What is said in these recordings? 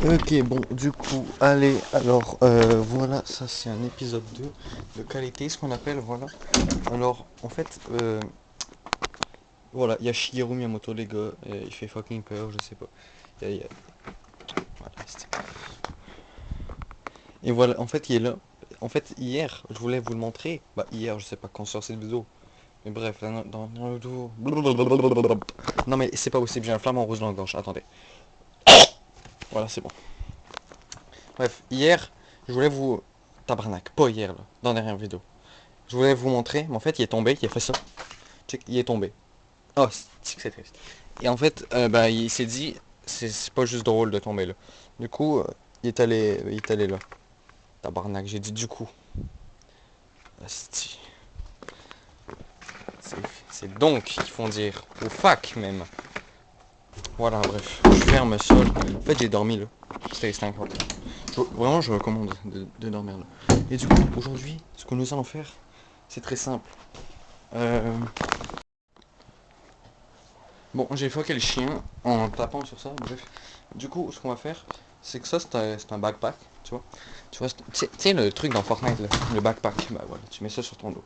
Ok, bon, du coup, allez, alors, voilà, ça c'est un épisode 2 de qualité, ce qu'on appelle, voilà. Alors, en fait, voilà, il y a Shigeru Miyamoto, les gars, il fait fucking peur, je sais pas. Voilà, et voilà, en fait, il est là. En fait, hier, je voulais vous le montrer. Bah, hier, je sais pas quand sort cette vidéo. Mais bref, dans le vidéo. Non, mais c'est pas possible, j'ai un flamant rouge dans la gorge, attendez. Voilà, c'est bon. Bref, hier, je voulais vous. Tabarnak, pas hier, là, dans la dernière vidéo. Je voulais vous montrer, mais en fait, il est tombé, il a fait ça. Check, il est tombé. Oh, c'est triste. Et en fait, bah, il s'est dit, c'est pas juste drôle de tomber là. Du coup, il est allé là. Tabarnak, j'ai dit du coup. Asti. C'est c'est donc qu'ils font dire. Au fac même. Voilà, bref. Je ferme ça. En fait, j'ai dormi là. C'était incroyable. Vraiment, je recommande de dormir là. Et du coup, aujourd'hui, ce que nous allons faire, c'est très simple. Euh, Bon, j'ai foqué le chien en tapant sur ça, bref. Du coup, ce qu'on va faire, c'est que ça, c'est un backpack, tu vois. Tu vois, tu sais le truc dans Fortnite, là, le backpack, bah voilà, tu mets ça sur ton dos.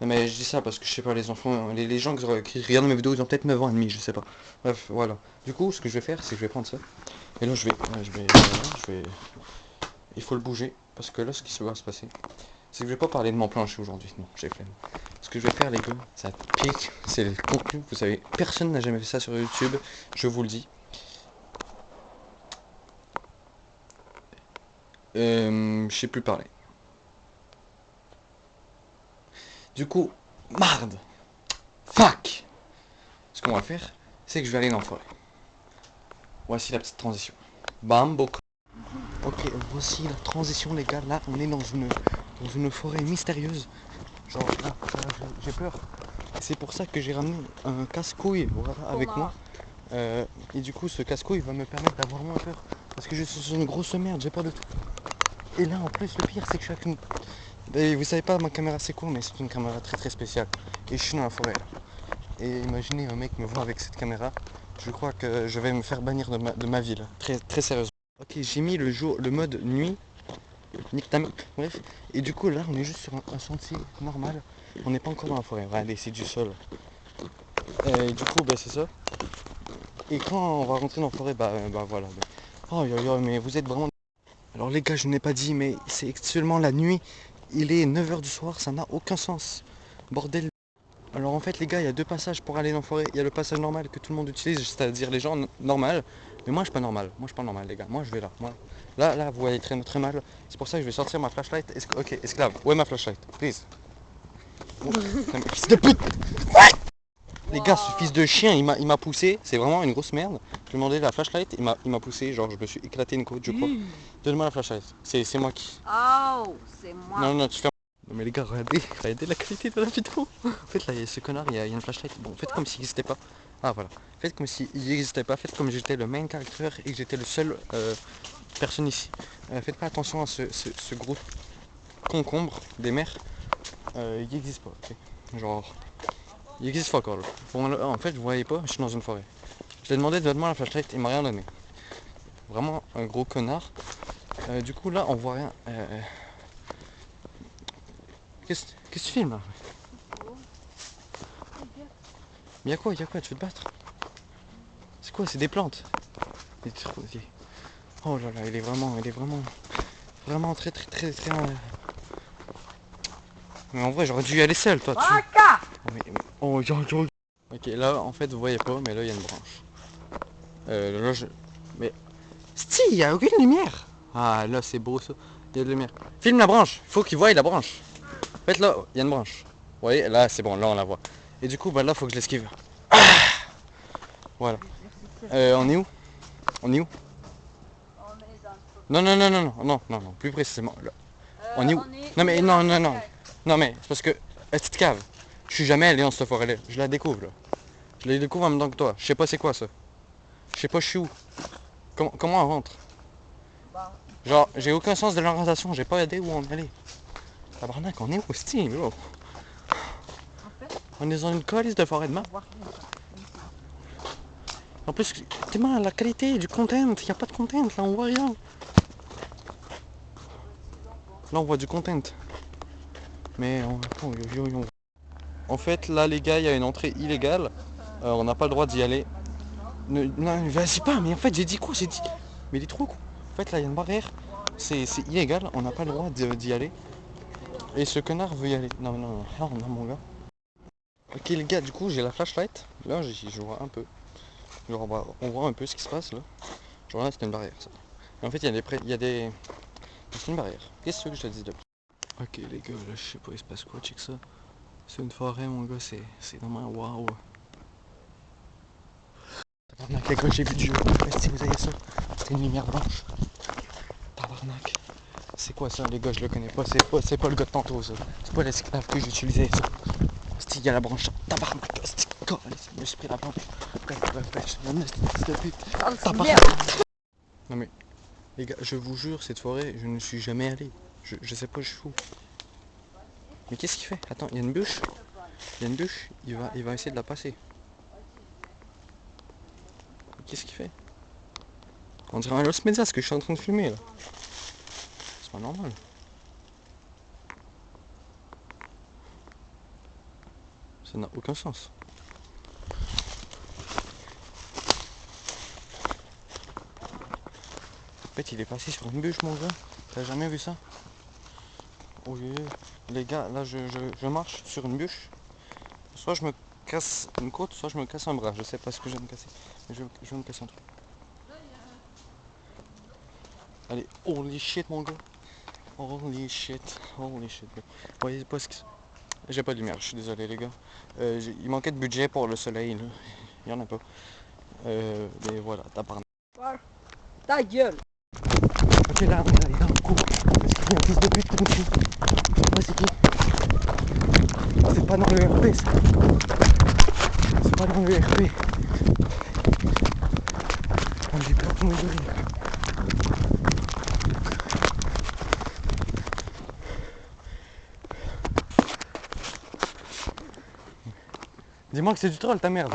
Non mais je dis ça parce que je sais pas, les enfants, les gens qui regardent mes vidéos, ils ont peut-être 9 ans et demi, je sais pas. Bref, voilà. Du coup, ce que je vais faire, c'est que je vais prendre ça. Et là, il faut le bouger, parce que là, ce qui va se passer, c'est que je vais pas parler de mon plancher aujourd'hui, non, j'ai flemme. Ce que je vais faire, les gars, ça pique, c'est le contenu, vous savez, personne n'a jamais fait ça sur YouTube, je vous le dis. Je sais plus parler. Du coup, marde, fuck. Ce qu'on va faire, c'est que je vais aller dans la forêt. Voici la petite transition. Bam, boko. Ok, voici la transition, les gars. Là, on est dans une forêt mystérieuse. Genre, là, j'ai peur. C'est pour ça que j'ai ramené un casse-couille, voilà, avec moi. Et du coup, ce casse-couille va me permettre d'avoir moins peur. Parce que je suis une grosse merde, j'ai peur de tout. Et là, en plus, le pire, c'est que je suis avec une. Et vous savez pas, ma caméra c'est quoi, mais c'est une caméra très très spéciale. Et je suis dans la forêt. Et imaginez un mec me voit avec cette caméra. Je crois que je vais me faire bannir de ma ville. Très très sérieusement. Ok, j'ai mis le mode nuit. Nique ta mère. Bref. Et du coup, là, on est juste sur un sentier normal. On n'est pas encore dans la forêt. Regardez, c'est du sol. Et du coup, bah, c'est ça. Et quand on va rentrer dans la forêt, bah voilà. Oh, mais vous êtes vraiment. Alors, les gars, je n'ai pas dit, mais c'est actuellement la nuit. Il est 9 h du soir, ça n'a aucun sens. Bordel. Alors en fait les gars, il y a deux passages pour aller dans la forêt. Il y a le passage normal que tout le monde utilise, c'est-à-dire les gens normal. Mais moi je suis pas normal. Moi je suis pas normal les gars. Moi je vais là. Moi. Là vous voyez très très mal. C'est pour ça que je vais sortir ma flashlight. Ok, esclave. Où est ma flashlight? Please. Oh, fils de pute. Les gars, ce fils de chien, il m'a poussé. C'est vraiment une grosse merde. Je lui ai demandé la flashlight, il m'a poussé. Genre je me suis éclaté une côte, je crois. Donne-moi la flashlight. C'est moi qui. Oh, c'est moi. Non, non, tu fermes. Non mais les gars, regardez la qualité de la vidéo. En fait là, il y a ce connard, il y a une flashlight. Bon, faites comme s'il n'existait pas. Ah voilà. Faites comme s'il n'existait pas. Faites comme j'étais le main character et que j'étais le seul personne ici. Faites pas attention à ce gros concombre des mers. Il n'existe pas. Ok. Genre, il n'existe pas encore. Bon, là, en fait, vous voyez pas, je suis dans une forêt. Je lui ai demandé de donner la flashlight, il m'a rien donné. Vraiment un gros connard. Du coup là, on voit rien. Qu'est-ce que tu filmes là? Mais y'a quoi? Tu veux te battre? C'est quoi? C'est des plantes. Oh là là, vraiment très très très très. Mais en vrai, j'aurais dû y aller seul, toi. Vaca! Oh, ok, là en fait, vous voyez pas, mais là il y a une branche. Là je. Mais. Si, il y a aucune lumière. Ah, là c'est beau ça. Il y a de la lumière. Filme la branche. Faut qu'il voie la branche. En fait, là, il y a une branche. Vous voyez, là c'est bon, là on la voit. Et du coup, bah là, faut que je l'esquive. Voilà. On est où? On est où? On est dans le Non, non, non, non, non, non, non, non, plus précisément. Là. On est où? On est Non, où mais est non, la non, non. flashlight? Non, mais c'est parce que, la petite cave, je suis jamais allé dans cette forêt-là. Je la découvre, là. Je la découvre en même temps que toi. Je sais pas c'est quoi ça. Je sais pas je suis où. Comment on rentre? Bah, Genre, j'ai aucun sens de l'orientation. J'ai pas idée où on allait. Tabarnak, on est où, Steam, bro? en fait, On est dans une colisse de forêt de main. on voit rien. Ici. En plus, t'es mal, la qualité du content, y a pas de content, là on voit rien. Là on voit du content. Mais en fait là les gars, il y a une entrée illégale. On n'a pas le droit d'y aller. Non, vas-y pas, mais en fait j'ai dit quoi? J'ai dit. Mais il est trop con. En fait là il y a une barrière. C'est illégal, on n'a pas le droit d'y aller. Et ce connard veut y aller. Non, non, non, ah, non, mon gars. Ok les gars, du coup j'ai la flashlight. Là je vois un peu. Genre on voit un peu ce qui se passe là. Genre là c'était une barrière ça. Et en fait il y a des. C'est une barrière. Qu'est-ce que je te dis de plus? Ok les gars, là je sais pas il se passe quoi, check ça. C'est une forêt mon gars, c'est vraiment waouh. Tabarnak les gars, j'ai vu du jeu. Si vous avez ça, c'est une lumière blanche. Tabarnak. C'est quoi ça les gars, je le connais pas, c'est pas le gars de tantôt ça. C'est pas l'esclave que j'utilisais ça. Hostie, il y a la branche. Tabarnak, hostie, je me suis pris la branche. Tabarnak. Non mais, les gars, je vous jure, cette forêt, je ne suis jamais allé. Je sais pas, je suis fou. Mais qu'est-ce qu'il fait? Attends, il y a une bûche. Il y a une bûche, il va essayer de la passer. Qu'est-ce qu'il fait? On dirait un Los Media ce que je suis en train de filmer là. C'est pas normal. Ça n'a aucun sens. En fait, il est passé sur une bûche, mon gars. T'as jamais vu ça? Oh, les gars, là, je marche sur une bûche. Soit je me casse une côte, soit je me casse un bras. Je sais pas ce que je vais me casser. Mais je vais me casser un truc. Allez, holy shit, mon gars. Holy shit. Holy shit. Vous voyez pas ce que... J'ai pas de lumière, je suis désolé, les gars. Il manquait de budget pour le soleil, là. Il y en a pas. Mais voilà, t'as parlé. Ta gueule. Ok, là, on court. Parce qu'il y a un fils de pute qui nous suit. Je sais pas c'est qui. C'est pas dans le RP, ça. C'est pas dans le RP. Oh, j'ai peur de tomber de rire. Dis-moi que c'est du troll, ta merde.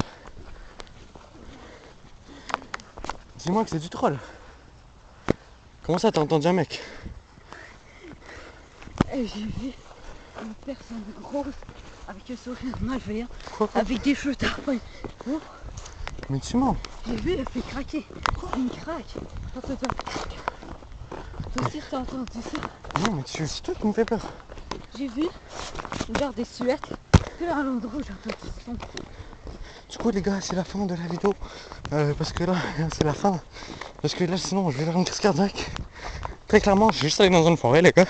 Dis-moi que c'est du troll. Comment ça, t'as entendu un mec? Et j'ai vu une personne grosse avec un sourire malveillant, Quoi? avec des cheveux tarpés. Oh, Mais tu mens. j'ai vu, elle fait craquer. Une craque. Attends. Toi aussi, t'as entendu ça? Non, mais c'est toi qui me fais peur. J'ai vu genre des suettes. Puis là, à l'endroit où j'ai entendu ce son. Du coup, les gars, c'est la fin de la vidéo. Parce que là, c'est la fin. Parce que là, sinon, je vais faire une crise cardiaque. Très clairement, je suis juste allé dans une forêt, les gars.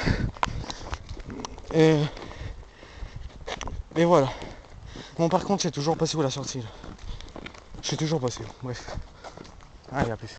Et voilà. Bon, par contre, j'ai toujours passé où la sortie là. Je suis toujours passé où. Bref. Allez, à plus.